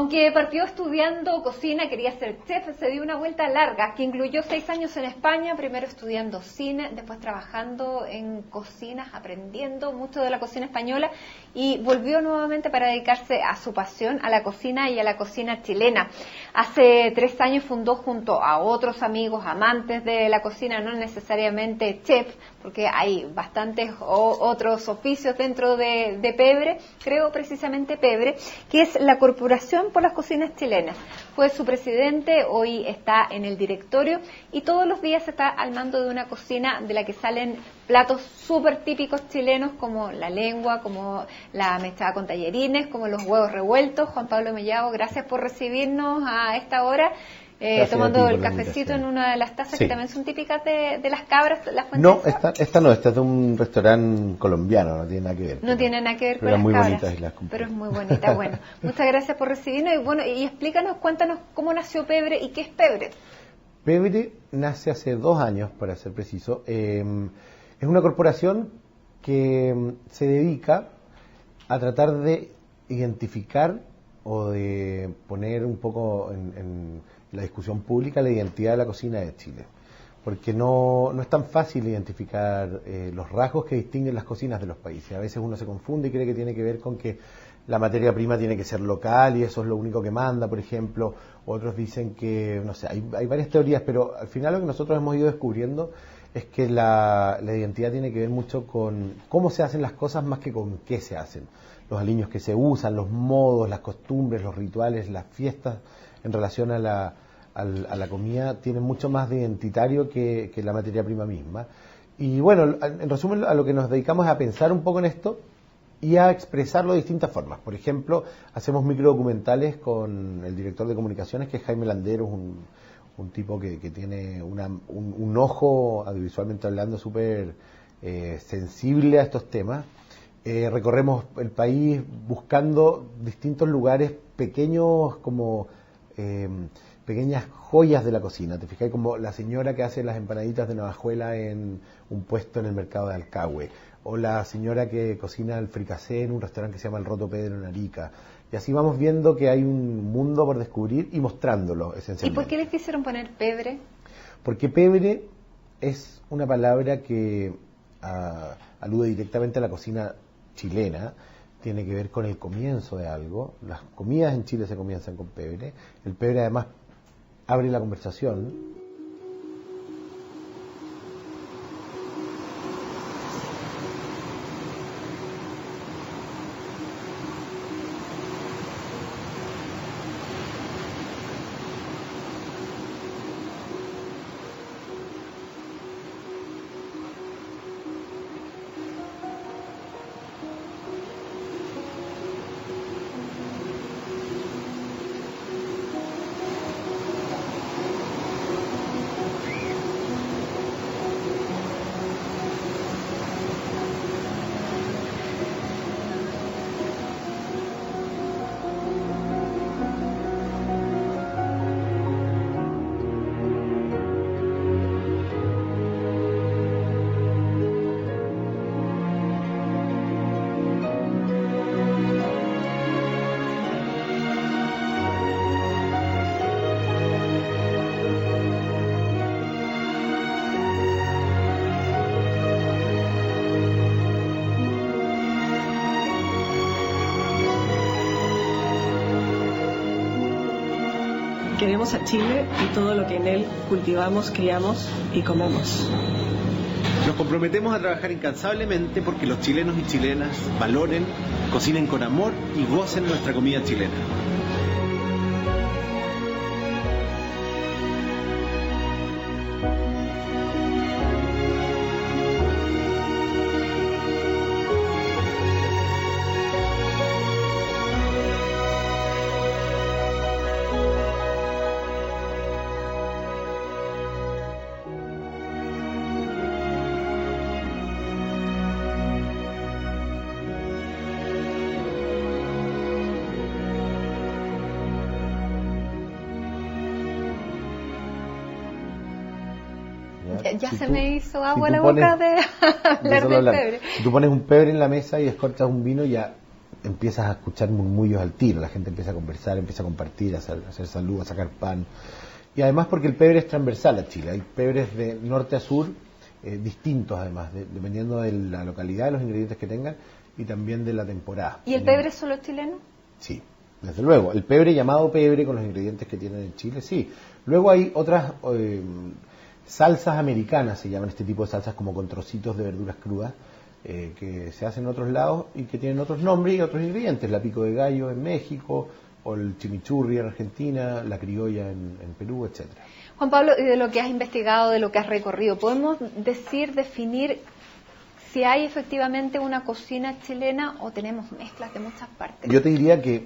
Aunque partió estudiando cocina, quería ser chef, se dio una vuelta larga que incluyó 6 años en España, primero estudiando cine, después trabajando en cocinas, aprendiendo mucho de la cocina española y volvió nuevamente para dedicarse a su pasión, a la cocina y a la cocina chilena. Hace 3 años fundó junto a otros amigos, amantes de la cocina, no necesariamente chef, porque hay bastantes otros oficios dentro de Pebre, creo precisamente Pebre, que es la Corporación por las Cocinas Chilenas. Fue su presidente, hoy está en el directorio y todos los días está al mando de una cocina de la que salen platos súper típicos chilenos como la lengua, como la mechada con tallarines, como los huevos revueltos. Juan Pablo Mellado, gracias por recibirnos a esta hora. Tomando el cafecito en una de las tazas, sí, que también son típicas de las cabras, las fuentes. No, esta es de un restaurante colombiano, no tiene nada que ver. No tiene nada que ver con las cabras, pero es muy bonita. Bueno, muchas gracias por recibirnos y explícanos, cuéntanos cómo nació Pebre y qué es Pebre. Pebre nace hace 2 años, para ser preciso. Es una corporación que se dedica a tratar de identificar o de poner un poco en la discusión pública la identidad de la cocina de Chile, porque no es tan fácil identificar los rasgos que distinguen las cocinas de los países. A veces uno se confunde y cree que tiene que ver con que la materia prima tiene que ser local y eso es lo único que manda, por ejemplo. Otros dicen que, no sé, hay varias teorías, pero al final lo que nosotros hemos ido descubriendo es que la identidad tiene que ver mucho con cómo se hacen las cosas más que con qué se hacen. Los aliños que se usan, los modos, las costumbres, los rituales, las fiestas en relación a la comida tienen mucho más de identitario que la materia prima misma. Y bueno, en resumen, a lo que nos dedicamos es a pensar un poco en esto y a expresarlo de distintas formas. Por ejemplo, hacemos microdocumentales con el director de comunicaciones, que es Jaime Landeros, un tipo que tiene un ojo, audiovisualmente hablando, súper sensible a estos temas. Recorremos el país buscando distintos lugares pequeños, como pequeñas joyas de la cocina. Te fijas, como la señora que hace las empanaditas de Navajuela en un puesto en el mercado de Alcagüe, o la señora que cocina el fricasé en un restaurante que se llama El Roto Pedro en Arica. Y así vamos viendo que hay un mundo por descubrir y mostrándolo, esencialmente. ¿Y por qué les quisieron poner Pebre? Porque Pebre es una palabra que alude directamente a la cocina chilena, tiene que ver con el comienzo de algo. Las comidas en Chile se comienzan con pebre. El pebre además abre la conversación. Queremos a Chile y todo lo que en él cultivamos, criamos y comemos. Nos comprometemos a trabajar incansablemente porque los chilenos y chilenas valoren, cocinen con amor y gocen nuestra comida chilena. Ya si se me hizo agua la boca de hablar del pebre. Si tú pones un pebre en la mesa y escorchas un vino, ya empiezas a escuchar murmullos al tiro, la gente empieza a conversar, empieza a compartir, a hacer salud, a sacar pan. Y además porque el pebre es transversal a Chile, hay pebres de norte a sur, distintos además, dependiendo de la localidad, de los ingredientes que tengan y también de la temporada. ¿Y el pebre es solo chileno? Sí, desde luego. El pebre llamado pebre con los ingredientes que tienen en Chile, sí. Luego hay otras salsas americanas, se llaman este tipo de salsas como con trocitos de verduras crudas, que se hacen en otros lados y que tienen otros nombres y otros ingredientes. La pico de gallo en México, o el chimichurri en Argentina, la criolla en Perú, etcétera. Juan Pablo, y de lo que has investigado, de lo que has recorrido, ¿podemos definir si hay efectivamente una cocina chilena o tenemos mezclas de muchas partes? Yo te diría que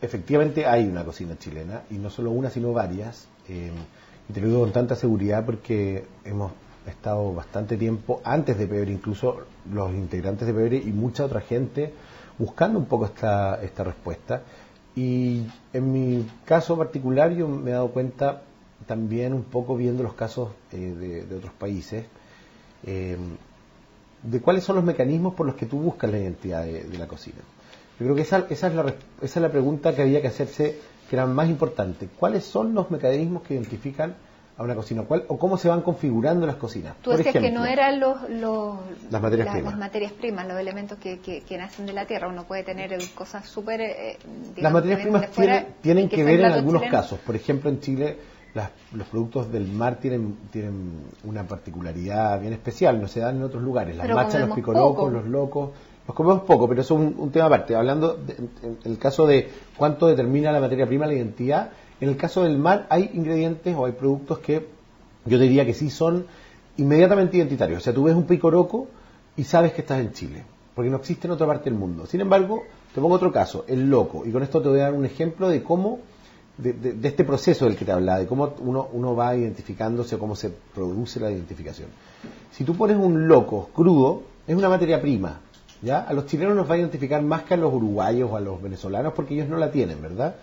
efectivamente hay una cocina chilena, y no solo una, sino varias, y te lo digo con tanta seguridad porque hemos estado bastante tiempo, antes de Pebre, incluso los integrantes de Pebre y mucha otra gente, buscando un poco esta respuesta. Y en mi caso particular yo me he dado cuenta también un poco viendo los casos de otros países, de cuáles son los mecanismos por los que tú buscas la identidad de la cocina. Yo creo que esa es la pregunta que había que hacerse, que era más importante. ¿Cuáles son los mecanismos que identifican a una cocina? ¿O cómo se van configurando las cocinas? Tú decías que no eran las materias primas, los elementos que nacen de la tierra. Uno puede tener cosas súper... las materias primas tienen que ver en algunos casos. Por ejemplo, en Chile los productos del mar tienen una particularidad bien especial, no se dan en otros lugares. Las machas, los picorocos, los locos, los comemos poco, pero eso es un tema aparte. Hablando en el caso de cuánto determina la materia prima la identidad, en el caso del mar hay ingredientes o hay productos que yo diría que sí son inmediatamente identitarios. O sea, tú ves un picoroco y sabes que estás en Chile, porque no existe en otra parte del mundo. Sin embargo, te pongo otro caso, el loco, y con esto te voy a dar un ejemplo de cómo de este proceso del que te hablaba, de cómo uno va identificándose o cómo se produce la identificación. Si tú pones un loco crudo, es una materia prima, ¿ya? A los chilenos nos va a identificar más que a los uruguayos o a los venezolanos porque ellos no la tienen, ¿verdad?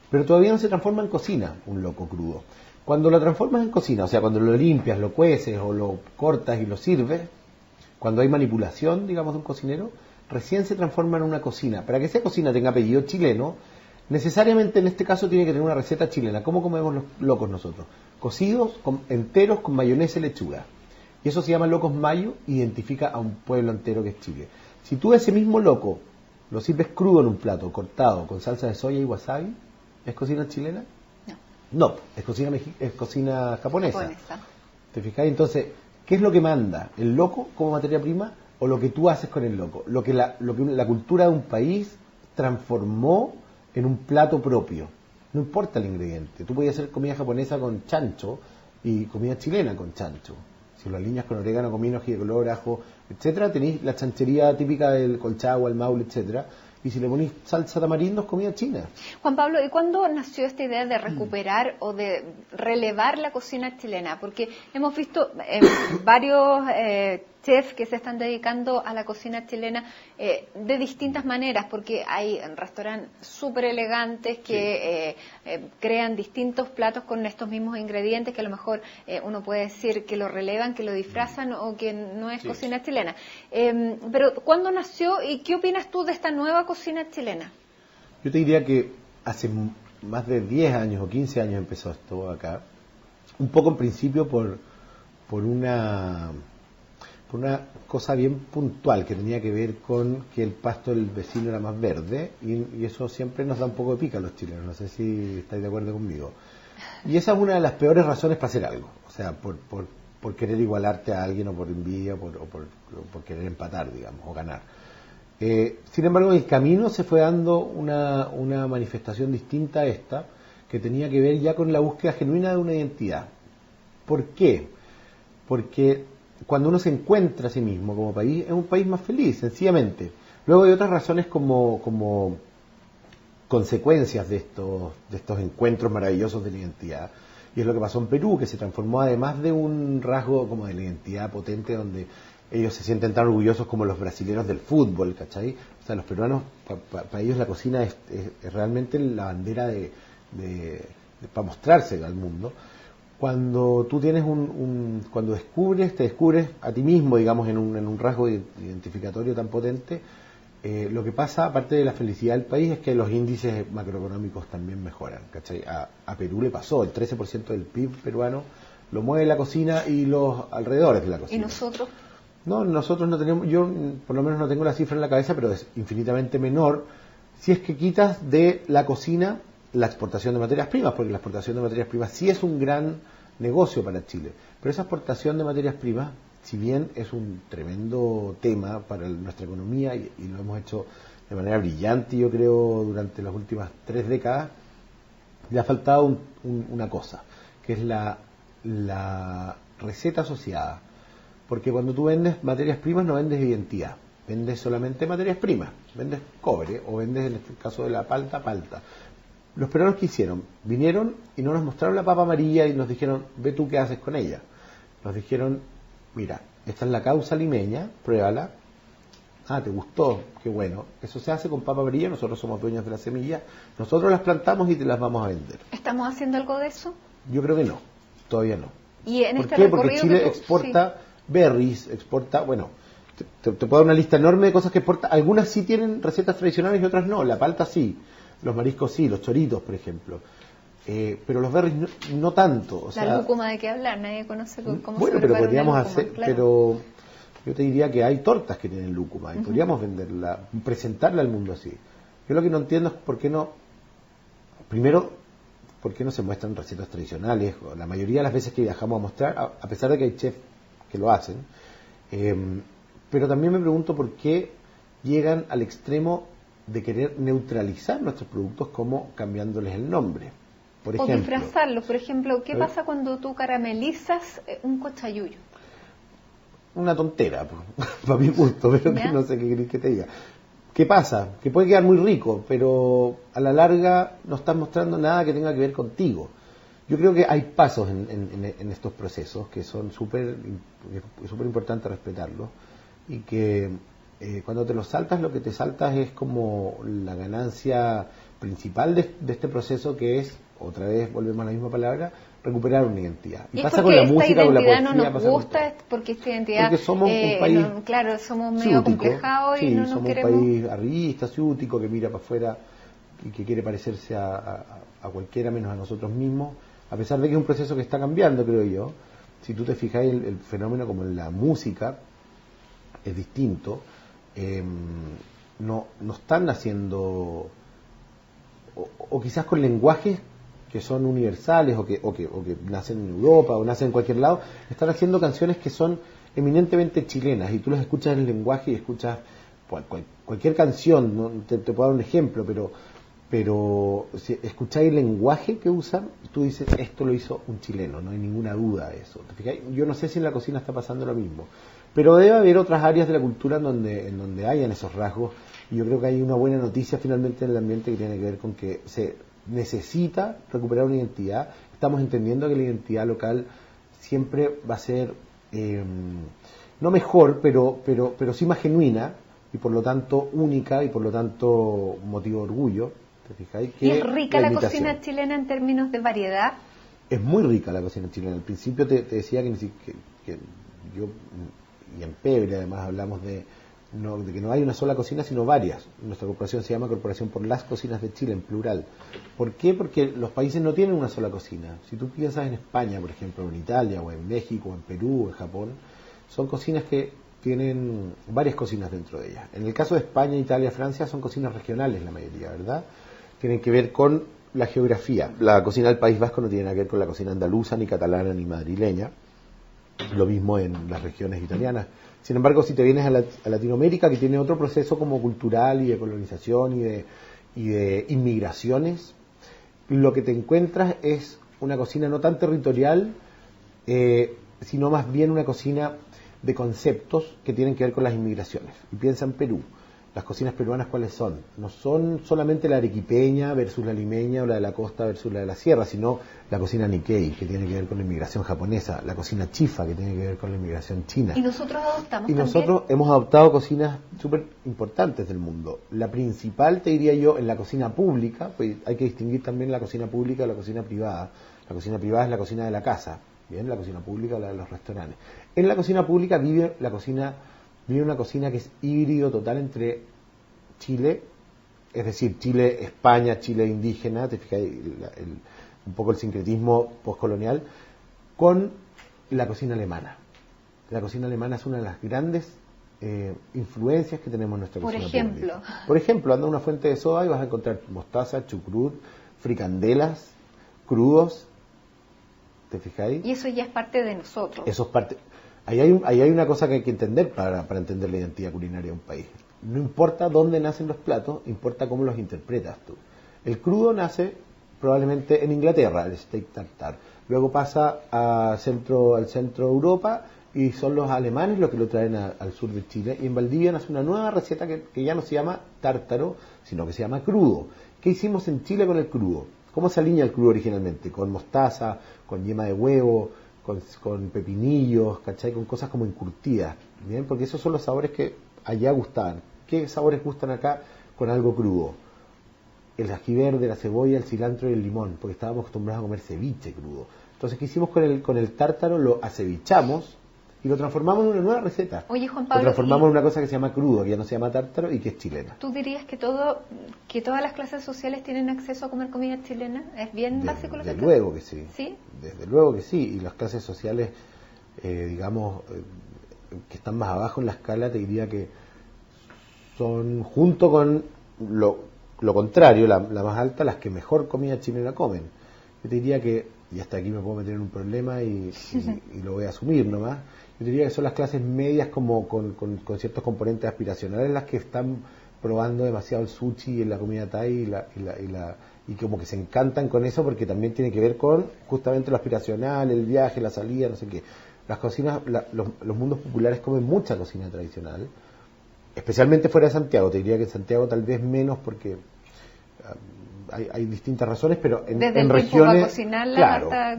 Pero todavía no se transforma en cocina un loco crudo. Cuando lo transformas en cocina, o sea, cuando lo limpias, lo cueces o lo cortas y lo sirves, cuando hay manipulación, digamos, de un cocinero, recién se transforma en una cocina. Para que esa cocina tenga apellido chileno, necesariamente en este caso tiene que tener una receta chilena. ¿Cómo comemos los locos nosotros? Cocidos, enteros, con mayonesa y lechuga. Y eso se llama locos mayo, identifica a un pueblo entero que es Chile. Si tú ese mismo loco lo sirves crudo en un plato, cortado, con salsa de soya y wasabi, ¿es cocina chilena? No, es cocina japonesa. ¿Te fijas? Entonces, ¿qué es lo que manda? ¿El loco como materia prima o lo que tú haces con el loco? Lo que la cultura de un país transformó en un plato propio. No importa el ingrediente. Tú podías hacer comida japonesa con chancho y comida chilena con chancho. Si lo alineas con orégano, comino, ají de color, ajo, etcétera, tenéis la chanchería típica del Colchagua, el Maule, etcétera. Y si le ponéis salsa tamarindo, es comida china. Juan Pablo, ¿y cuándo nació esta idea de recuperar o de relevar la cocina chilena? Porque hemos visto varios chefs que se están dedicando a la cocina chilena de distintas maneras, porque hay restaurantes súper elegantes que crean distintos platos con estos mismos ingredientes que a lo mejor uno puede decir que lo relevan, que lo disfrazan o que no es cocina chilena. Pero ¿cuándo nació y qué opinas tú de esta nueva cocina chilena? Yo te diría que hace más de 10 años o 15 años empezó esto acá, un poco en principio por una cosa bien puntual que tenía que ver con que el pasto del vecino era más verde y eso siempre nos da un poco de pica a los chilenos, no sé si estáis de acuerdo conmigo. Y esa es una de las peores razones para hacer algo, o sea, por querer igualarte a alguien o por envidia o por querer empatar, digamos, o ganar. Sin embargo, en el camino se fue dando una manifestación distinta a esta, que tenía que ver ya con la búsqueda genuina de una identidad. ¿Por qué? Porque cuando uno se encuentra a sí mismo como país, es un país más feliz, sencillamente. Luego hay otras razones como consecuencias de estos encuentros maravillosos de la identidad. Y es lo que pasó en Perú, que se transformó además de un rasgo como de la identidad potente, donde ellos se sienten tan orgullosos como los brasileños del fútbol, ¿cachai? O sea, los peruanos, para ellos la cocina es realmente la bandera para mostrarse al mundo. Cuando tú tienes cuando te descubres a ti mismo, digamos, en un rasgo identificatorio tan potente, Lo que pasa, aparte de la felicidad del país, es que los índices macroeconómicos también mejoran, ¿cachai? A Perú le pasó, el 13% del PIB peruano lo mueve la cocina y los alrededores de la cocina. ¿Y nosotros? No, nosotros no tenemos, yo por lo menos no tengo la cifra en la cabeza, pero es infinitamente menor si es que quitas de la cocina la exportación de materias primas, porque la exportación de materias primas sí es un gran negocio para Chile, pero esa exportación de materias primas, si bien es un tremendo tema para nuestra economía y lo hemos hecho de manera brillante, yo creo, durante las últimas 3 décadas, le ha faltado una cosa, que es la receta asociada. Porque cuando tú vendes materias primas no vendes identidad, vendes solamente materias primas, vendes cobre o vendes, en este caso de la palta. Los peruanos, ¿qué hicieron? Vinieron y no nos mostraron la papa amarilla y nos dijeron, ve tú qué haces con ella. Nos dijeron, mira, esta es la causa limeña, pruébala. Ah, ¿te gustó? Qué bueno. Eso se hace con papa amarilla, nosotros somos dueños de las semillas, nosotros las plantamos y te las vamos a vender. ¿Estamos haciendo algo de eso? Yo creo que no, todavía no. ¿Y en ¿Por este qué? Porque recorrido Chile exporta berries, exporta, bueno, te puedo dar una lista enorme de cosas que exporta. Algunas sí tienen recetas tradicionales y otras no. La palta sí, los mariscos sí, los choritos, por ejemplo. Pero los berries no tanto. O sea, la lúcuma, ¿de qué hablar? Nadie conoce cómo bueno, se pero prepara podríamos una lúcuma, hacer, claro. pero yo te diría que hay tortas que tienen lúcuma y podríamos venderla, presentarla al mundo así. Yo lo que no entiendo es por qué no, primero, por qué no se muestran recetas tradicionales. La mayoría de las veces que viajamos a mostrar, a pesar de que hay chefs que lo hacen, pero también me pregunto por qué llegan al extremo de querer neutralizar nuestros productos como cambiándoles el nombre. Por ejemplo, o disfrazarlos. Por ejemplo, ¿qué pasa cuando tú caramelizas un cochayuyo? Una tontera, para mi gusto, pero que no sé qué querés que te diga. ¿Qué pasa? Que puede quedar muy rico, pero a la larga no estás mostrando nada que tenga que ver contigo. Yo creo que hay pasos en estos procesos que son súper importante respetarlos y que cuando te los saltas, lo que te saltas es como la ganancia principal de este proceso, que es, otra vez volvemos a la misma palabra, recuperar una identidad. Y pasa con la música, con la poesía, no nos pasa gusta, porque esta identidad, porque somos un país claro, somos medio complejados y no nos somos queremos. Un país arribista, ciútico, que mira para afuera y que quiere parecerse a cualquiera menos a nosotros mismos, a pesar de que es un proceso que está cambiando, creo yo. Si tú te fijas, el fenómeno como en la música es distinto. No están haciendo, o quizás con lenguajes que son universales o que nacen en Europa o nacen en cualquier lado, están haciendo canciones que son eminentemente chilenas y tú las escuchas en el lenguaje y escuchas cualquier canción, ¿no? Te puedo dar un ejemplo, pero si escucháis el lenguaje que usan, tú dices, esto lo hizo un chileno, no hay ninguna duda de eso. ¿Te fijáis? Yo no sé si en la cocina está pasando lo mismo, pero debe haber otras áreas de la cultura en donde hayan esos rasgos, y yo creo que hay una buena noticia finalmente en el ambiente que tiene que ver con que se necesita recuperar una identidad. Estamos entendiendo que la identidad local siempre va a ser no mejor, pero sí más genuina y por lo tanto única y por lo tanto motivo de orgullo. ¿Te fijáis? ¿Y es rica la cocina chilena en términos de variedad? Es muy rica la cocina chilena. Al principio te decía que yo, y en Pebre además hablamos de que no hay una sola cocina sino varias. Nuestra corporación se llama Corporación por las Cocinas de Chile, en plural. ¿Por qué? Porque los países no tienen una sola cocina. Si tú piensas en España, por ejemplo, o en Italia, o en México, o en Perú, o en Japón, son cocinas que tienen varias cocinas dentro de ellas. En el caso de España, Italia, Francia, son cocinas regionales la mayoría, ¿verdad? Tienen que ver con la geografía. La cocina del País Vasco no tiene nada que ver con la cocina andaluza, ni catalana, ni madrileña. Lo mismo en las regiones italianas. Sin embargo, si te vienes a Latinoamérica, que tiene otro proceso como cultural y de colonización y de inmigraciones, lo que te encuentras es una cocina no tan territorial, sino más bien una cocina de conceptos que tienen que ver con las inmigraciones. Y piensa en Perú. Las cocinas peruanas, ¿cuáles son? No son solamente la arequipeña versus la limeña o la de la costa versus la de la sierra, sino la cocina Nikkei, que tiene que ver con la inmigración japonesa, la cocina chifa, que tiene que ver con la inmigración china. ¿Y nosotros adoptamos también? Nosotros hemos adoptado cocinas súper importantes del mundo. La principal, te diría yo, en la cocina pública, pues hay que distinguir también la cocina pública de la cocina privada. La cocina privada es la cocina de la casa, bien, la cocina pública la de los restaurantes. En la cocina pública vive una cocina que es híbrido total entre Chile, es decir, Chile, España, Chile indígena, te fijas, un poco el sincretismo postcolonial, con la cocina alemana. La cocina alemana es una de las grandes influencias que tenemos en nuestra Por cocina. ejemplo. Por ejemplo, anda a una fuente de soda y vas a encontrar mostaza, chucrut, fricandelas, crudos. ¿Te fijáis? Y eso ya es parte de nosotros. Eso es parte. Ahí hay una cosa que hay que entender para entender la identidad culinaria de un país. No importa dónde nacen los platos, importa cómo los interpretas tú. El crudo nace probablemente en Inglaterra, el steak tartar. Luego pasa al centro de Europa y son los alemanes los que lo traen al sur de Chile. Y en Valdivia nace una nueva receta que ya no se llama tártaro, sino que se llama crudo. ¿Qué hicimos en Chile con el crudo? ¿Cómo se alinea el crudo originalmente? Con mostaza, con yema de huevo, con pepinillos, ¿cachai? Con cosas como encurtidas, ¿bien? Porque esos son los sabores que allá gustaban. ¿Qué sabores gustan acá con algo crudo? El ají verde, la cebolla, el cilantro y el limón, porque estábamos acostumbrados a comer ceviche crudo. Entonces, ¿qué hicimos con el tártaro? Lo acevichamos y lo transformamos en una nueva receta. Oye, Juan Pablo, lo transformamos en una cosa que se llama crudo, que ya no se llama tártaro y que es chilena. ¿Tú dirías que todas las clases sociales tienen acceso a comer comida chilena? ¿Es bien básico lo que Desde luego que sí. ¿Sí? Desde luego que sí. Y las clases sociales, digamos, que están más abajo en la escala, te diría que son, junto con lo contrario, la más alta, las que mejor comida chilena comen. Yo te diría que, y hasta aquí me puedo meter en un problema y lo voy a asumir nomás, yo diría que son las clases medias como con ciertos componentes aspiracionales las que están probando demasiado el sushi y la comida thai y como que se encantan con eso porque también tiene que ver con justamente lo aspiracional, el viaje, la salida, no sé qué. Las cocinas, los mundos populares comen mucha cocina tradicional, especialmente fuera de Santiago. Te diría que en Santiago tal vez menos porque hay distintas razones, pero en regiones,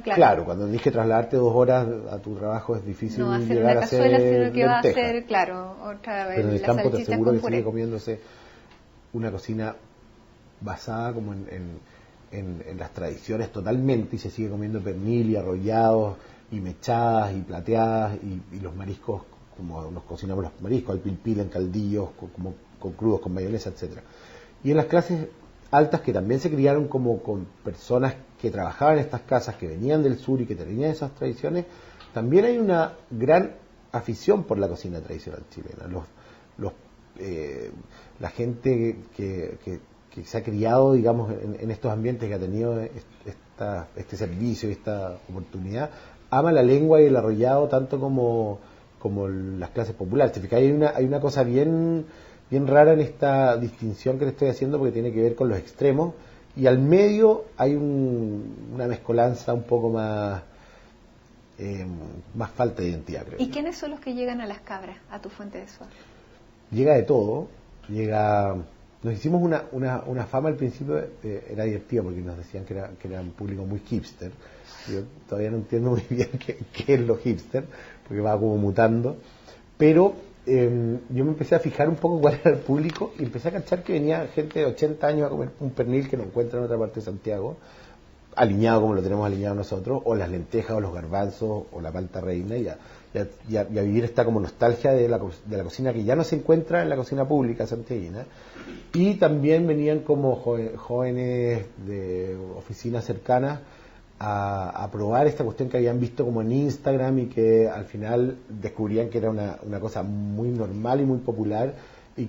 claro, cuando tenés que trasladarte 2 horas a tu trabajo es difícil no hacer llegar una a hacer cazuela, sino que va a lentejas. hacer, claro, otra vez. Pero en el la campo te salchicha aseguro con que puré. sigue comiéndose una cocina basada como en las tradiciones totalmente, y se sigue comiendo pernil y arrollados y mechadas y plateadas y los mariscos como nos cocinamos los mariscos, al pilpil en caldillos, como con crudos, con mayonesa, etcétera. Y en las clases altas, que también se criaron como con personas que trabajaban en estas casas, que venían del sur y que tenían esas tradiciones, también hay una gran afición por la cocina tradicional chilena. La gente que se ha criado, digamos, en estos ambientes, que ha tenido este servicio y esta oportunidad, ama la lengua y el arrollado tanto como las clases populares. Hay una cosa bien rara en esta distinción que le estoy haciendo, porque tiene que ver con los extremos, y al medio hay una mezcolanza un poco más falta de identidad, creo. ¿Y quiénes son los que llegan a Las Cabras, a tu fuente de soda? Llega de todo, nos hicimos una fama al principio, era divertido porque nos decían que era un público muy hipster. Yo todavía no entiendo muy bien qué es lo hipster, porque va como mutando, pero yo me empecé a fijar un poco cuál era el público y empecé a cachar que venía gente de 80 años a comer un pernil que no encuentra en otra parte de Santiago, aliñado como lo tenemos aliñado nosotros, o las lentejas, o los garbanzos, o la palta reina, y a vivir esta como nostalgia de la cocina que ya no se encuentra en la cocina pública santiaguina. Y también venían como jóvenes de oficinas cercanas a probar esta cuestión que habían visto como en Instagram y que al final descubrían que era una cosa muy normal y muy popular y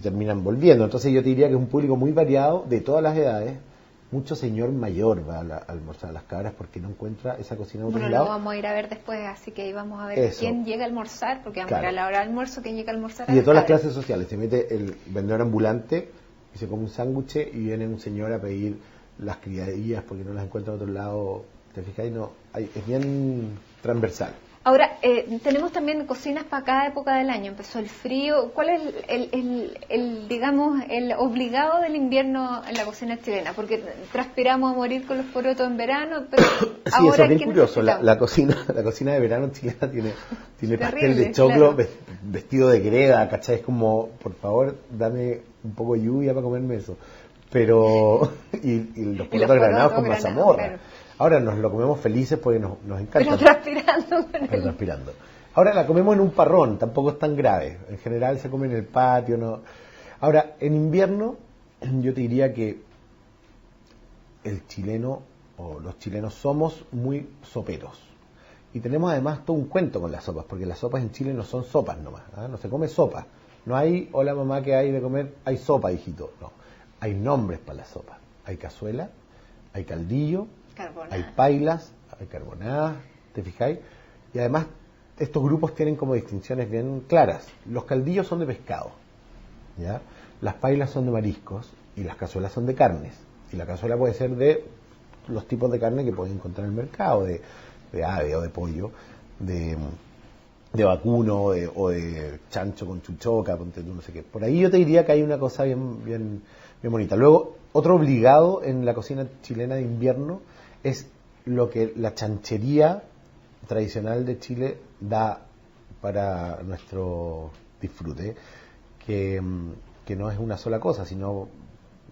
terminan volviendo. Entonces yo te diría que es un público muy variado, de todas las edades. Mucho señor mayor va a almorzar a Las Cabras porque no encuentra esa cocina en otro lado. Lo vamos a ir a ver después, así que vamos a ver Eso. quién llega a almorzar, porque vamos a ir a la hora de almuerzo, quién llega a almorzar. Y de todas las clases sociales, se mete el vendedor ambulante y se come un sándwich y viene un señor a pedir las criadillas porque no las encuentra en otro lado. ¿Te fijas? Es bien transversal. Ahora, tenemos también cocinas para cada época del año. Empezó el frío. ¿Cuál es el obligado del invierno en la cocina chilena? Porque transpiramos a morir con los porotos en verano, pero sí, ahora eso es bien curioso. necesitamos? La cocina de verano chilena tiene pastel Terrible, de choclo, claro. vestido de greda, ¿cachai? Es como, por favor, dame un poco de lluvia para comerme eso. Pero y los porotos granados con mazamorra. Claro. Ahora nos lo comemos felices porque nos encanta. Pero transpirando. Transpirando. Ahora la comemos en un parrón, tampoco es tan grave. En general se come en el patio, ¿no? Ahora, en invierno, yo te diría que el chileno o los chilenos somos muy soperos. Y tenemos además todo un cuento con las sopas, porque las sopas en Chile no son sopas nomás, ¿ah? No se come sopa. No hay, hola mamá, ¿qué hay de comer? Hay sopa, hijito. No, hay nombres para la sopa. Hay cazuela, hay caldillo, Carbonada. hay pailas, hay carbonadas, ¿te fijáis? Y además estos grupos tienen como distinciones bien claras. Los caldillos son de pescado, ¿ya? Las pailas son de mariscos y las cazuelas son de carnes. Y la cazuela puede ser de los tipos de carne que puedes encontrar en el mercado, de ave o de pollo, de vacuno o de chancho con chuchoca, ponte tú, no sé qué. Por ahí yo te diría que hay una cosa bien bonita. Luego, otro obligado en la cocina chilena de invierno es lo que la chanchería tradicional de Chile da para nuestro disfrute, que no es una sola cosa, sino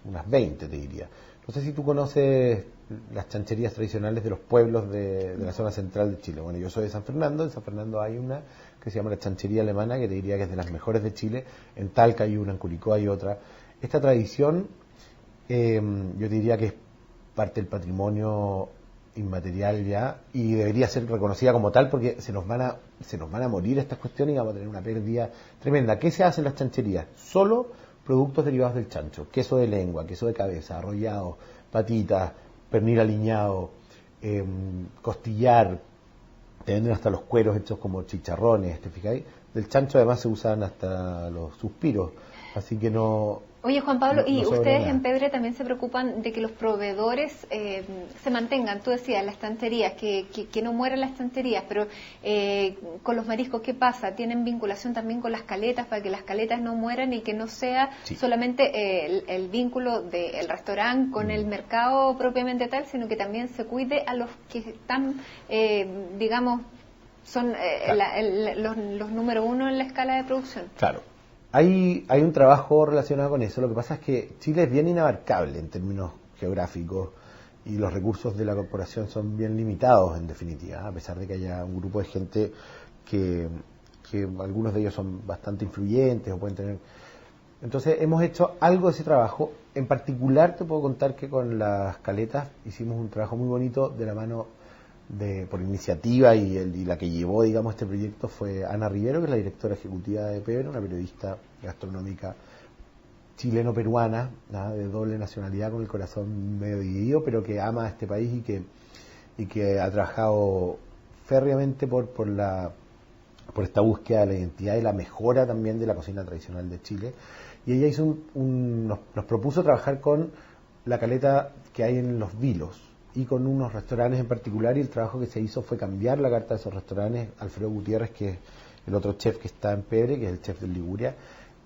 unas 20, te diría. No sé si tú conoces las chancherías tradicionales de los pueblos de la zona central de Chile. Bueno, yo soy de San Fernando. En San Fernando hay una que se llama la chanchería alemana, que te diría que es de las mejores de Chile. En Talca hay una, en Curicó hay otra. Esta tradición, yo te diría que es parte del patrimonio inmaterial ya, y debería ser reconocida como tal, porque se nos van a morir estas cuestiones y vamos a tener una pérdida tremenda. ¿Qué se hace en las chancherías? Solo productos derivados del chancho: queso de lengua, queso de cabeza, arrollado, patitas, pernil aliñado, costillar. Te venden hasta los cueros hechos como chicharrones, ¿te fijáis? Del chancho además se usan hasta los suspiros, así que no... Oye, Juan Pablo, no y sobra ustedes nada. en Pedre también se preocupan de que los proveedores se mantengan. Tú decías, las estanterías, que no mueran las estanterías, pero con los mariscos, ¿qué pasa? ¿Tienen vinculación también con las caletas para que las caletas no mueran y que no sea Sí. solamente el vínculo del restaurante con el mercado propiamente tal, sino que también se cuide a los que están, digamos, son los número uno en la escala de producción? Claro. Hay un trabajo relacionado con eso. Lo que pasa es que Chile es bien inabarcable en términos geográficos y los recursos de la corporación son bien limitados, en definitiva, a pesar de que haya un grupo de gente que algunos de ellos son bastante influyentes o pueden tener... Entonces hemos hecho algo de ese trabajo. En particular te puedo contar que con las caletas hicimos un trabajo muy bonito de la mano por iniciativa, y la que llevó, digamos, este proyecto fue Ana Rivero, que es la directora ejecutiva de Pedre, una periodista gastronómica chileno-peruana, ¿no?, de doble nacionalidad, con el corazón medio dividido, pero que ama a este país y que ha trabajado férreamente por esta búsqueda de la identidad y la mejora también de la cocina tradicional de Chile. Y ella hizo nos propuso trabajar con la caleta que hay en Los Vilos y con unos restaurantes en particular, y el trabajo que se hizo fue cambiar la carta de esos restaurantes. Alfredo Gutiérrez, que es el otro chef que está en Pedre, que es el chef de Liguria,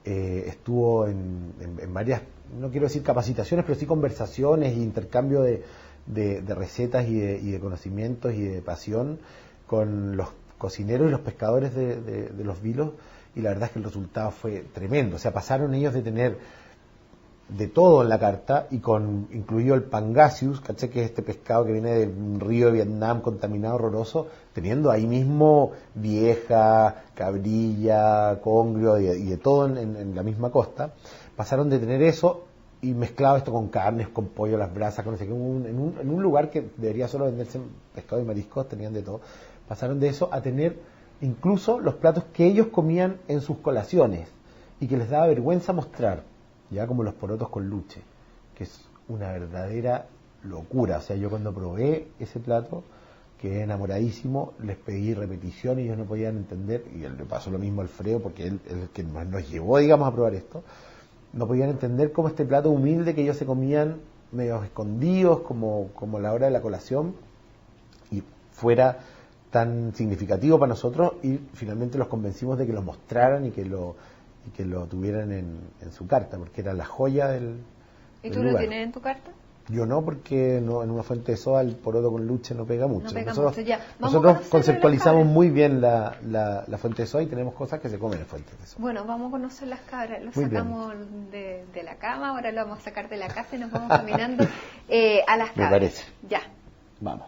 estuvo en varias, no quiero decir capacitaciones, pero sí conversaciones e intercambio de recetas y de conocimientos y de pasión con los cocineros y los pescadores de Los Vilos, y la verdad es que el resultado fue tremendo. O sea, pasaron ellos de tener de todo en la carta, y incluido el pangasius, ¿caché?, que es este pescado que viene del río de Vietnam, contaminado, horroroso, teniendo ahí mismo vieja, cabrilla, congrio y de todo en la misma costa. Pasaron de tener eso y mezclado esto con carnes, con pollo, las brasas, con no sé qué, en un lugar que debería solo venderse pescado y mariscos, tenían de todo. Pasaron de eso a tener incluso los platos que ellos comían en sus colaciones y que les daba vergüenza mostrar, ya, como los porotos con luche, que es una verdadera locura. O sea, yo cuando probé ese plato quedé enamoradísimo, les pedí repetición y ellos no podían entender, y le pasó lo mismo a Alfredo, porque él es el que nos llevó, digamos, a probar esto. No podían entender cómo este plato humilde que ellos se comían medio escondidos, como a la hora de la colación, y fuera tan significativo para nosotros, y finalmente los convencimos de que lo mostraran y que lo tuvieran en su carta, porque era la joya del ¿Y del tú lo lugar. tienes en tu carta? Yo no, porque no, en una fuente de soda el poroto con luche no pega mucho. No pega nosotros mucho, ya. Vamos a nosotros conocerlo conceptualizamos en las muy bien la fuente de soda, y tenemos cosas que se comen en fuentes de soda. Bueno, vamos a conocer las cabras. Lo Muy bien. sacamos de la cama, ahora lo vamos a sacar de la casa y nos vamos caminando a las Me cabras. parece. Ya. Vamos.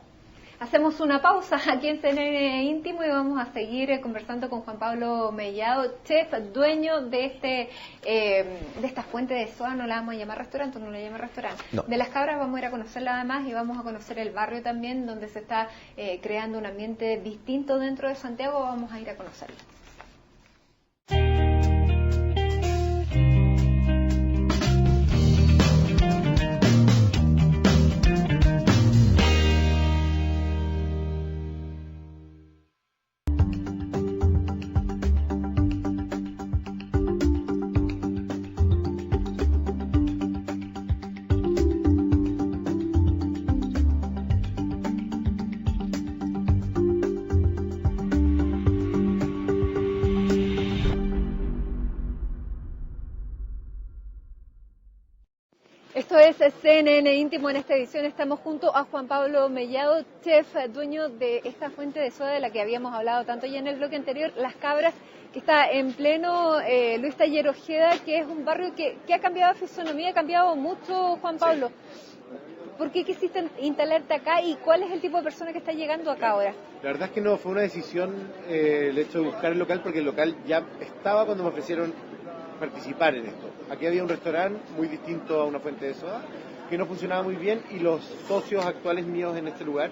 Hacemos una pausa aquí en CNN Íntimo y vamos a seguir conversando con Juan Pablo Mellado, chef, dueño de esta fuente de soda. No la vamos a llamar restaurante, no la llama restaurante. No. De las Cabras vamos a ir a conocerla además y vamos a conocer el barrio también, donde se está creando un ambiente distinto dentro de Santiago. Vamos a ir a conocerlo. Esto es CNN Íntimo. En esta edición estamos junto a Juan Pablo Mellado, chef, dueño de esta fuente de soda de la que habíamos hablado tanto ya en el bloque anterior, Las Cabras, que está en pleno Luis Taller Ojeda, que es un barrio que ha cambiado de fisonomía, ha cambiado mucho, Juan Pablo. Sí. ¿Por qué quisiste instalarte acá y cuál es el tipo de persona que está llegando acá ahora? La verdad es que no, fue una decisión el hecho de buscar el local, porque el local ya estaba cuando me ofrecieron participar en esto. Aquí había un restaurante muy distinto a una fuente de soda que no funcionaba muy bien, y los socios actuales míos en este lugar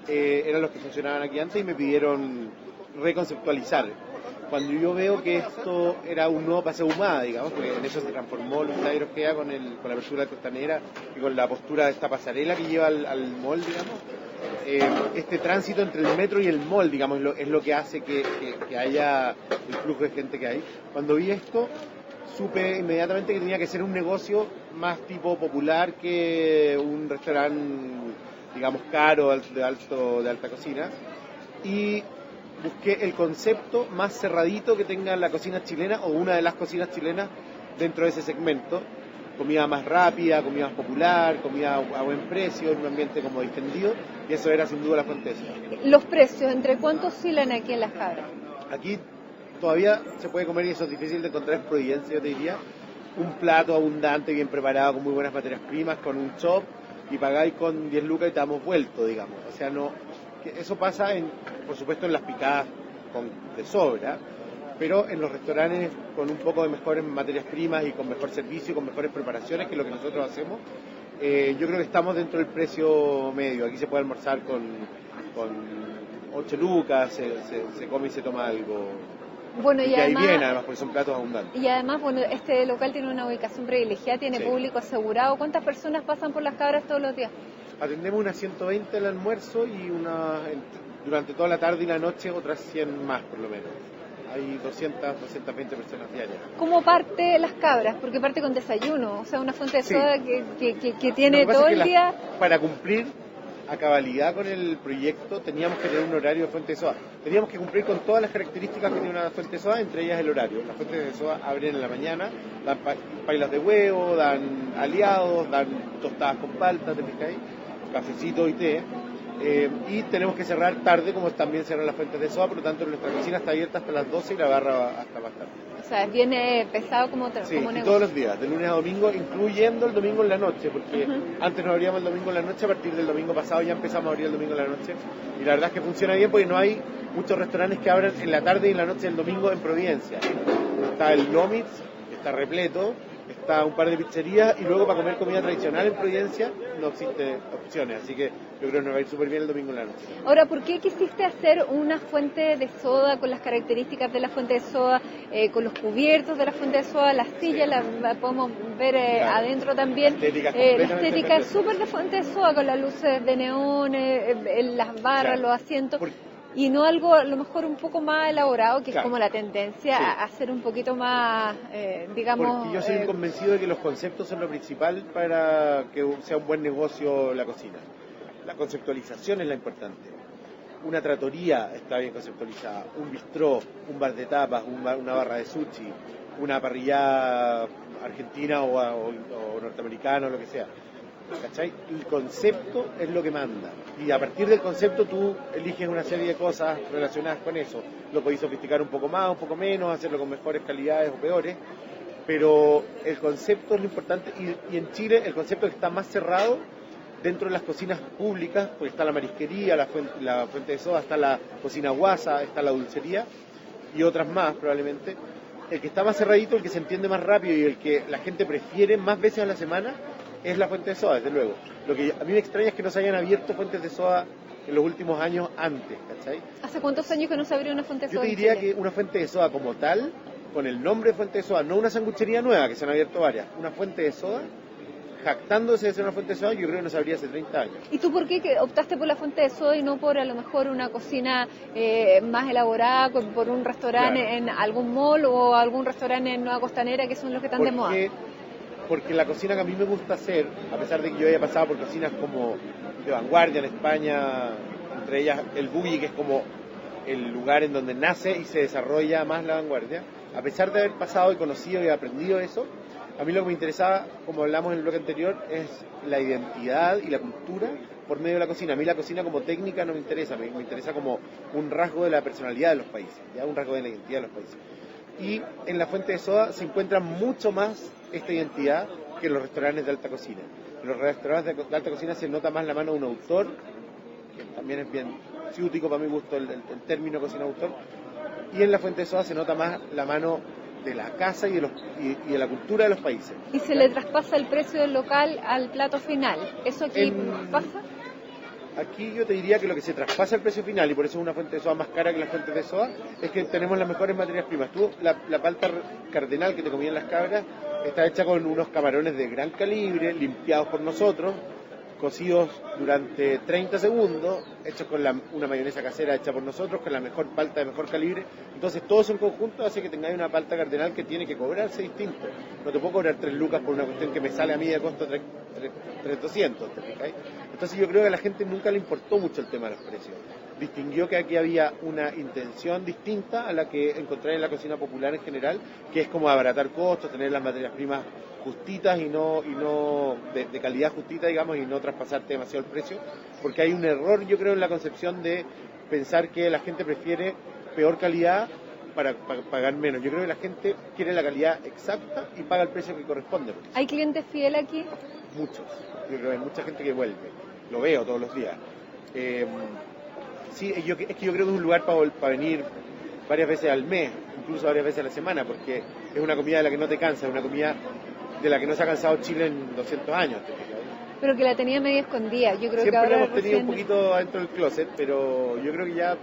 eran los que funcionaban aquí antes y me pidieron reconceptualizar. Cuando yo veo que esto era un nuevo Paseo Ahumada, digamos, porque en eso se transformó Luis Taller Ojeda con la apertura de Costanera y con la postura de esta pasarela que lleva al mall, digamos, este tránsito entre el metro y el mall, digamos, es lo que hace que haya el flujo de gente que hay. Cuando vi esto, supe inmediatamente que tenía que ser un negocio más tipo popular que un restaurante, digamos, caro, de alta cocina, y busqué el concepto más cerradito que tenga la cocina chilena o una de las cocinas chilenas dentro de ese segmento. Comida más rápida, comida más popular, comida a buen precio, en un ambiente como distendido, y eso era sin duda la fuente de soda. Los precios, ¿entre cuánto oscilan aquí en Las Cabras? Aquí todavía se puede comer, y eso es difícil de encontrar en Providencia, yo te diría, un plato abundante, bien preparado, con muy buenas materias primas, con un chop, y pagáis con 10 lucas y te damos vuelto, digamos. O sea, no, eso pasa, por supuesto, en las picadas de sobra, pero en los restaurantes con un poco de mejores materias primas y con mejor servicio, con mejores preparaciones, que es lo que nosotros hacemos, yo creo que estamos dentro del precio medio. Aquí se puede almorzar con 8 lucas, se come y se toma algo. Bueno, y además, ahí viene, además, porque son platos abundantes. Y además, bueno, este local tiene una ubicación privilegiada, tiene público asegurado. ¿Cuántas personas pasan por Las Cabras todos los días? Atendemos unas 120 al almuerzo y durante toda la tarde y la noche otras 100 más, por lo menos. Hay 220 personas diarias. ¿Cómo parte Las Cabras? Porque parte con desayuno, o sea, una fuente de soda que tiene todo el día. Para cumplir a cabalidad con el proyecto teníamos que tener un horario de fuente de soda. Teníamos que cumplir con todas las características que tiene una fuente de soda, entre ellas el horario. Las fuentes de soda abren en la mañana, dan pailas de huevo, dan aliados, dan tostadas con palta, ¿te fijas ahí? Cafecito y té. Y tenemos que cerrar tarde, como también cierran las fuentes de soda, por lo tanto nuestra cocina está abierta hasta las 12 y la barra hasta más tarde. O sea, viene pesado como negocio. Todos los días, de lunes a domingo, incluyendo el domingo en la noche, porque antes no abríamos el domingo en la noche, a partir del domingo pasado ya empezamos a abrir el domingo en la noche, y la verdad es que funciona bien porque no hay muchos restaurantes que abran en la tarde y en la noche del domingo en Providencia. Está el Lomitz, está repleto, está un par de pizzerías, y luego para comer comida tradicional en Providencia no existe opciones, así que yo creo que nos va a ir súper bien el domingo en la noche. Ahora, ¿por qué quisiste hacer una fuente de soda con las características de la fuente de soda, con los cubiertos de la fuente de soda, las sillas, las podemos ver adentro también? La estética es súper de fuente de soda, con las luces de neón, las barras, los asientos. Y no algo a lo mejor un poco más elaborado, que es como la tendencia a hacer un poquito más, digamos... Porque yo soy convencido de que los conceptos son lo principal para que sea un buen negocio la cocina. La conceptualización es la importante. Una trattoria está bien conceptualizada, un bistró, un bar de tapas, una barra de sushi, una parrilla argentina o norteamericana o lo que sea. ¿Cachai? El concepto es lo que manda, y a partir del concepto tú eliges una serie de cosas relacionadas con eso. Lo podéis sofisticar un poco más, un poco menos, hacerlo con mejores calidades o peores, pero el concepto es lo importante, y en Chile el concepto que está más cerrado dentro de las cocinas públicas, pues está la marisquería, la fuente de soda, está la cocina guasa, está la dulcería y otras más probablemente. El que está más cerradito, el que se entiende más rápido y el que la gente prefiere más veces a la semana es la fuente de soda, desde luego. Lo que a mí me extraña es que no se hayan abierto fuentes de soda en los últimos años antes, ¿cachai? ¿Hace cuántos años que no se abrió una fuente de soda? Yo te diría que una fuente de soda como tal, con el nombre de fuente de soda, no una sanguchería nueva, que se han abierto varias, una fuente de soda, jactándose de ser una fuente de soda, yo creo que no se abría hace 30 años. ¿Y tú por qué optaste por la fuente de soda y no por a lo mejor una cocina más elaborada, por un restaurante en algún mall o algún restaurante en Nueva Costanera, que son los que están de moda? Porque la cocina que a mí me gusta hacer, a pesar de que yo haya pasado por cocinas como de vanguardia en España, entre ellas el Bulli, que es como el lugar en donde nace y se desarrolla más la vanguardia, a pesar de haber pasado y conocido y aprendido eso, a mí lo que me interesaba, como hablamos en el bloque anterior, es la identidad y la cultura por medio de la cocina. A mí la cocina como técnica no me interesa, me interesa como un rasgo de la personalidad de los países, ¿ya? Un rasgo de la identidad de los países. Y en la fuente de soda se encuentra mucho más esta identidad que en los restaurantes de alta cocina. En los restaurantes de alta cocina se nota más la mano de un autor, que también es bien ciútico para mi gusto el término cocina-autor, y en la fuente de soda se nota más la mano de la casa y de la cultura de los países. ¿Y se le traspasa el precio del local al plato final? ¿Eso aquí pasa? Aquí yo te diría que lo que se traspasa el precio final, y por eso es una fuente de soda más cara que las fuentes de soda, es que tenemos las mejores materias primas. La palta cardenal que te comían las cabras está hecha con unos camarones de gran calibre, limpiados por nosotros, cocidos durante 30 segundos, hechos con una mayonesa casera hecha por nosotros, con la mejor palta de mejor calibre. Entonces todo eso en conjunto hace que tengáis una palta cardenal que tiene que cobrarse distinto. No te puedo cobrar 3 lucas por una cuestión que me sale a mí de costo 3,200, ¿te fijáis? Entonces yo creo que a la gente nunca le importó mucho el tema de los precios. Distinguió que aquí había una intención distinta a la que encontrar en la cocina popular en general, que es como abaratar costos, tener las materias primas justitas y no de calidad justita, digamos, y no traspasarte demasiado el precio, porque hay un error, yo creo, en la concepción de pensar que la gente prefiere peor calidad para pagar menos. Yo creo que la gente quiere la calidad exacta y paga el precio que corresponde. ¿Hay clientes fieles aquí? Muchos. Yo creo que hay mucha gente que vuelve. Lo veo todos los días. Sí, es que yo creo que es un lugar para venir varias veces al mes, incluso varias veces a la semana, porque es una comida de la que no te cansa, es una comida de la que no se ha cansado Chile en 200 años. Pero que la tenía medio escondida. Yo creo siempre que ahora la hemos tenido un poquito adentro del closet, pero yo creo que ya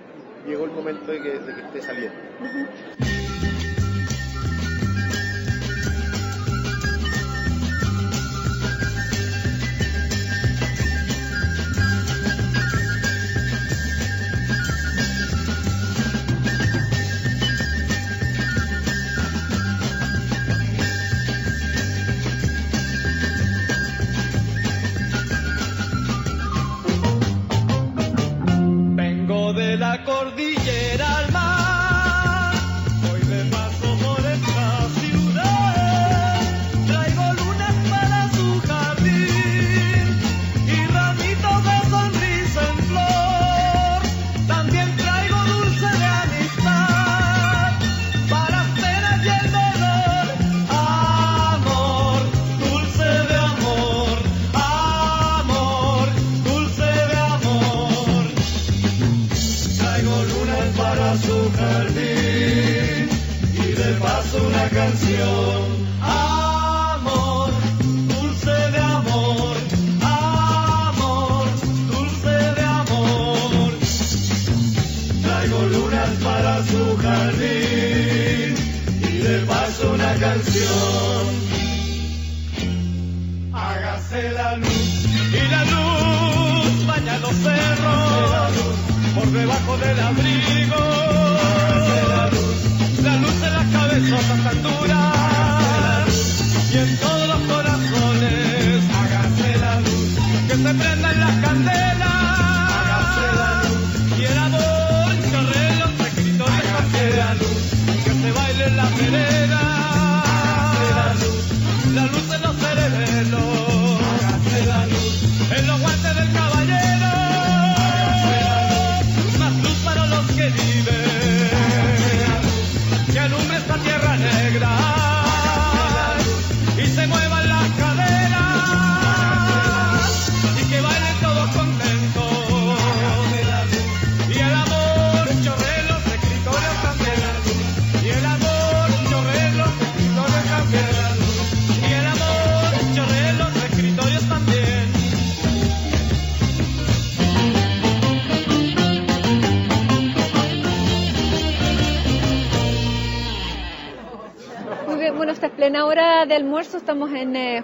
llegó el momento de que esté saliendo. De la cordillera al mar, voy de paso por esta ciudad, traigo lunas para su jardín y ramitos de sonrisa en flor, también traigo dulce de amistad para hacer aquí el dolor, amor, dulce de amor, amor, dulce de amor. Traigo lunas para su jardín y de paso una canción. Amor, dulce de amor, amor, dulce de amor. Traigo lunas para su jardín y de paso una canción. Hágase la luz y la luz baña los cerros por debajo del abrigo, la luz en las cabezotas tan duras y en todos los corazones. Hágase la luz, que se prendan las candelas, hágase la luz, y el amor chorre en los escritorios, hágase la luz, que se baile en la vereda, hágase la luz en los cerebelos, hágase la luz, en los guantes del caballero, que vive, que alumbre esta tierra negra y se Muy bien, bueno, esta es plena hora de almuerzo, estamos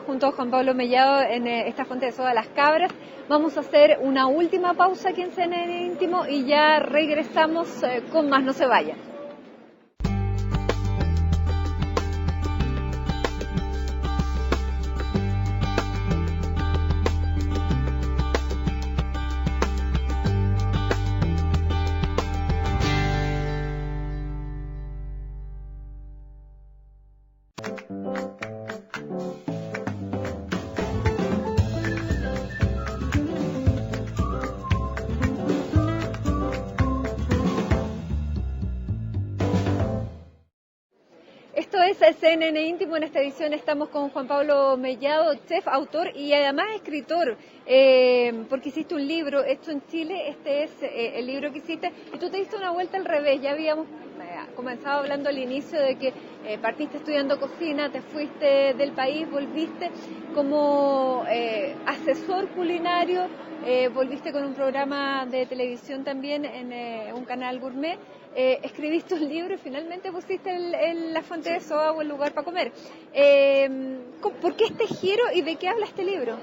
junto a Juan Pablo Mellado en esta fuente de soda Las Cabras. Vamos a hacer una última pausa aquí en CNN Íntimo y ya regresamos con más, no se vayan. Esto es CNN Íntimo. En esta edición estamos con Juan Pablo Mellado, chef, autor y además escritor, porque hiciste un libro hecho en Chile. Este es el libro que hiciste y tú te diste una vuelta al revés. Ya habíamos comenzado hablando al inicio de que partiste estudiando cocina, te fuiste del país, volviste como asesor culinario, volviste con un programa de televisión también en un canal gourmet. Escribiste un libro y finalmente pusiste la fuente de soda o el lugar para comer. ¿Por qué este giro y de qué habla este libro?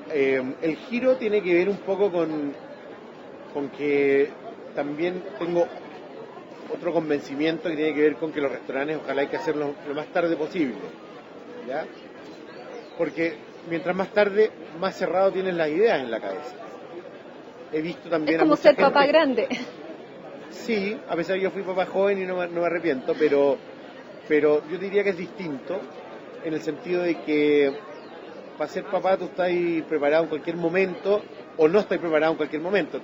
El giro tiene que ver un poco con que también tengo otro convencimiento que tiene que ver con que los restaurantes ojalá hay que hacerlo lo más tarde posible, ¿ya? Porque mientras más tarde, más cerrado tienes las ideas en la cabeza. He visto también es como ser papá grande. Sí, a pesar de que yo fui papá joven y no me arrepiento, pero yo diría que es distinto en el sentido de que para ser papá tú estás preparado en cualquier momento o no estás preparado en cualquier momento,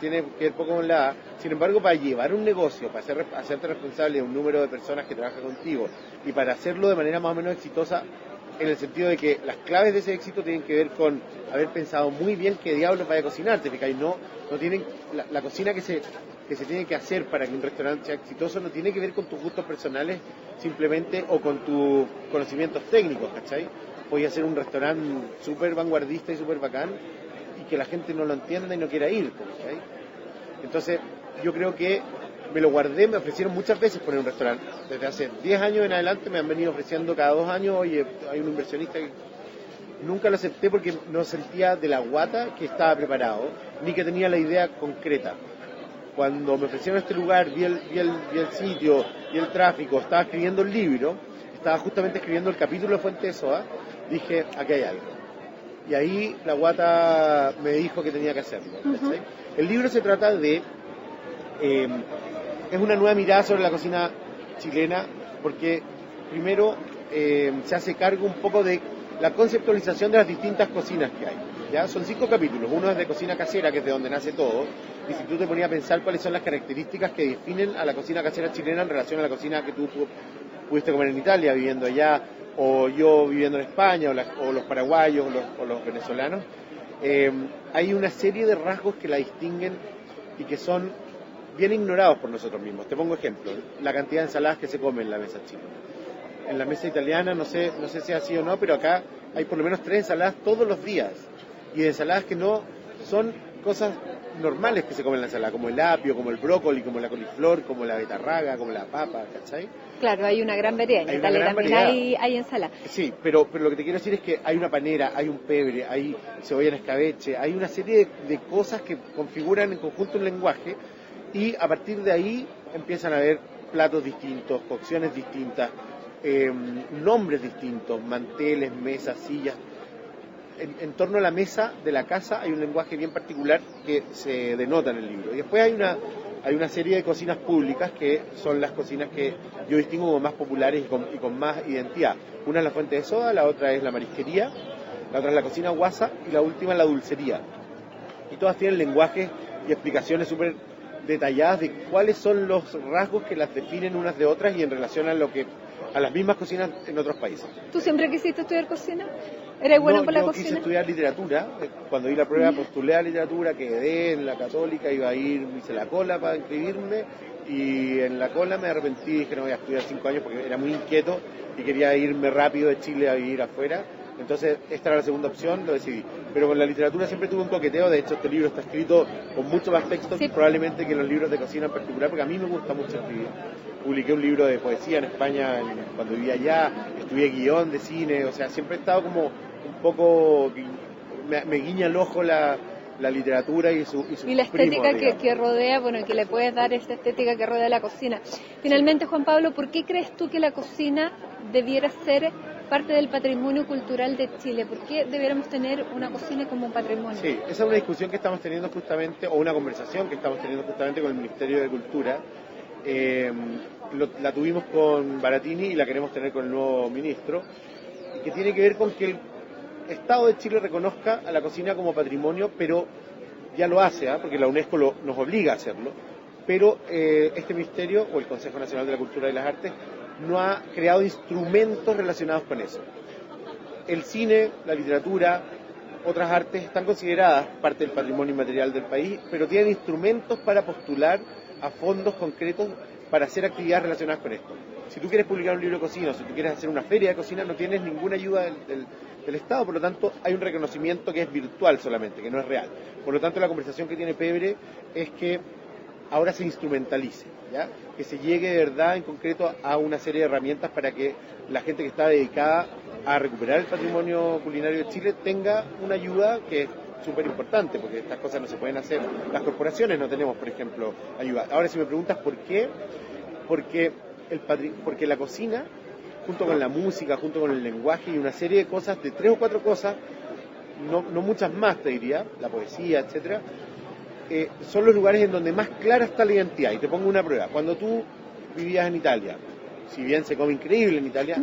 tiene que ver poco con la edad. Sin embargo, para llevar un negocio, para hacerte responsable de un número de personas que trabajan contigo y para hacerlo de manera más o menos exitosa, en el sentido de que las claves de ese éxito tienen que ver con haber pensado muy bien qué diablos vaya a cocinar, ¿te fijas? No tienen la cocina que se tiene que hacer para que un restaurante sea exitoso no tiene que ver con tus gustos personales simplemente o con tus conocimientos técnicos, ¿cachai? Voy a hacer un restaurante súper vanguardista y súper bacán y que la gente no lo entienda y no quiera ir, ¿cachai? Entonces yo creo que me lo guardé, me ofrecieron muchas veces poner un restaurante. Desde hace 10 años en adelante me han venido ofreciendo cada 2 años, oye, hay un inversionista que nunca lo acepté porque no sentía de la guata que estaba preparado, ni que tenía la idea concreta. Cuando me ofrecieron este lugar, vi el sitio, vi el tráfico, estaba escribiendo el libro, estaba justamente escribiendo el capítulo de Fuente de Soda, dije, aquí hay algo. Y ahí la guata me dijo que tenía que hacerlo. Uh-huh. El libro se trata de... es una nueva mirada sobre la cocina chilena, porque primero se hace cargo un poco de la conceptualización de las distintas cocinas que hay. ¿Ya? Son 5 capítulos, uno es de cocina casera, que es de donde nace todo, y si tú te ponías a pensar cuáles son las características que definen a la cocina casera chilena en relación a la cocina que tú pudiste comer en Italia viviendo allá, o yo viviendo en España, o los paraguayos, o los venezolanos, hay una serie de rasgos que la distinguen y que son bien ignorados por nosotros mismos. Te pongo ejemplo, la cantidad de ensaladas que se come en la mesa chilena. En la mesa italiana, no sé si es así o no, pero acá hay por lo menos 3 ensaladas todos los días. Y de ensaladas que no son cosas normales que se comen en la ensalada, como el apio, como el brócoli, como la coliflor, como la betarraga, como la papa, ¿cachai? Claro, hay una gran variedad. En Italia también hay ensalada. Sí, pero lo que te quiero decir es que hay una panera, hay un pebre, hay cebolla en escabeche, hay una serie de cosas que configuran en conjunto un lenguaje y a partir de ahí empiezan a haber platos distintos, cocciones distintas, nombres distintos, manteles, mesas, sillas. En torno a la mesa de la casa hay un lenguaje bien particular que se denota en el libro. Y después hay una serie de cocinas públicas que son las cocinas que yo distingo como más populares y con más identidad. Una es la Fuente de Soda, la otra es la marisquería, la otra es la cocina guasa y la última es la dulcería. Y todas tienen lenguajes y explicaciones súper detalladas de cuáles son los rasgos que las definen unas de otras y en relación a las mismas cocinas en otros países. ¿Tú siempre quisiste estudiar cocina? ¿Eres bueno por la cocina? Yo quise estudiar literatura. Cuando di la prueba postulé a literatura, quedé en la Católica, hice la cola para inscribirme y en la cola me arrepentí y dije no voy a estudiar 5 años porque era muy inquieto y quería irme rápido de Chile a vivir afuera. Entonces esta era la segunda opción, lo decidí. Pero con la literatura siempre tuve un coqueteo, de hecho este libro está escrito con mucho más texto probablemente que los libros de cocina en particular, porque a mí me gusta mucho escribir. publiqué un libro de poesía en España cuando vivía allá, estudié guión de cine, o sea, siempre he estado como un poco, me guiña el ojo la literatura y su y la estética primos, que rodea, bueno, que le puedes dar esta estética que rodea la cocina. Finalmente, Juan Pablo, ¿por qué crees tú que la cocina debiera ser parte del patrimonio cultural de Chile? ¿Por qué debiéramos tener una cocina como patrimonio? Sí, esa es una discusión que estamos teniendo justamente, o una conversación que estamos teniendo justamente con el Ministerio de Cultura. La tuvimos con Baratini y la queremos tener con el nuevo ministro, que tiene que ver con que el Estado de Chile reconozca a la cocina como patrimonio, pero ya lo hace, porque la UNESCO nos obliga a hacerlo, pero este ministerio, o el Consejo Nacional de la Cultura y las Artes, no ha creado instrumentos relacionados con eso. El cine, la literatura, otras artes están consideradas parte del patrimonio inmaterial del país, pero tienen instrumentos para postular a fondos concretos para hacer actividades relacionadas con esto. Si tú quieres publicar un libro de cocina o si tú quieres hacer una feria de cocina, no tienes ninguna ayuda del Estado, por lo tanto hay un reconocimiento que es virtual solamente, que no es real. Por lo tanto, la conversación que tiene Pebre es que ahora se instrumentalice, ¿ya? Que se llegue de verdad en concreto a una serie de herramientas para que la gente que está dedicada a recuperar el patrimonio culinario de Chile tenga una ayuda que es súper importante, porque estas cosas no se pueden hacer. Las corporaciones no tenemos, por ejemplo, ayuda. Ahora, si me preguntas por qué, porque la cocina, junto con la música, junto con el lenguaje y una serie de cosas, de 3 o 4 cosas, no muchas más te diría, la poesía, etcétera, son los lugares en donde más clara está la identidad. Y te pongo una prueba. Cuando tú vivías en Italia, si bien se come increíble en Italia,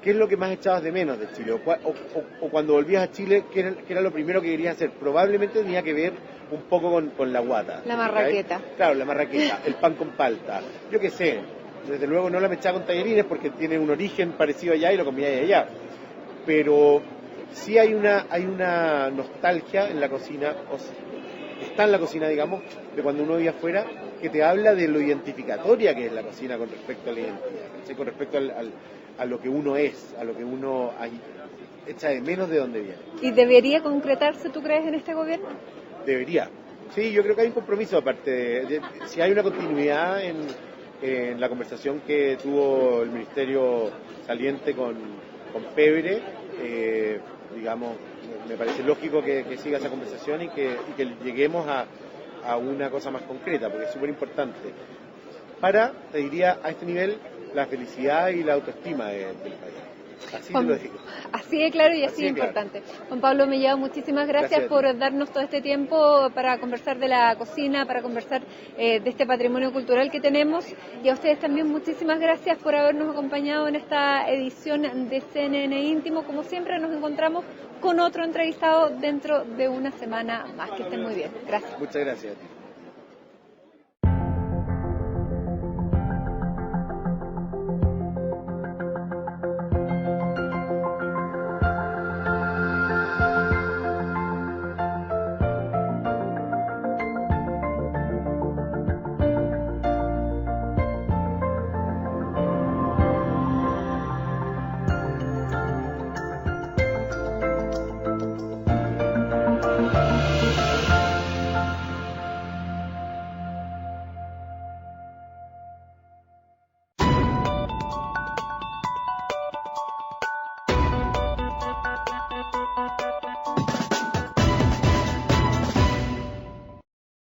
¿qué es lo que más echabas de menos de Chile? O cuando volvías a Chile, ¿qué era lo primero que querías hacer? Probablemente tenía que ver un poco con la guata. La marraqueta. ¿Okay? Claro, la marraqueta, el pan con palta. Yo qué sé, desde luego no la mechaba con tallarines porque tiene un origen parecido allá y lo comía allá. Pero sí hay una nostalgia en la cocina, está en la cocina, digamos, de cuando uno vive afuera, que te habla de lo identificatoria que es la cocina con respecto a la identidad, ¿sí? Con respecto a lo que uno es, a lo que uno echa de menos de dónde viene. ¿Y debería concretarse, tú crees, en este gobierno? Debería. Sí, yo creo que hay un compromiso aparte. Si hay una continuidad en la conversación que tuvo el Ministerio saliente con Pebre, digamos, me parece lógico que siga esa conversación y que lleguemos a una cosa más concreta, porque es súper importante para, te diría, a este nivel, la felicidad y la autoestima del país. Así te lo digo. Así de claro y así de importante. Juan Pablo Mellado, muchísimas gracias por darnos todo este tiempo para conversar de la cocina, para conversar de este patrimonio cultural que tenemos. Y a ustedes también muchísimas gracias por habernos acompañado en esta edición de CNN Íntimo. Como siempre, nos encontramos con otro entrevistado dentro de una semana más. Que estén muy bien. Gracias. Muchas gracias a ti.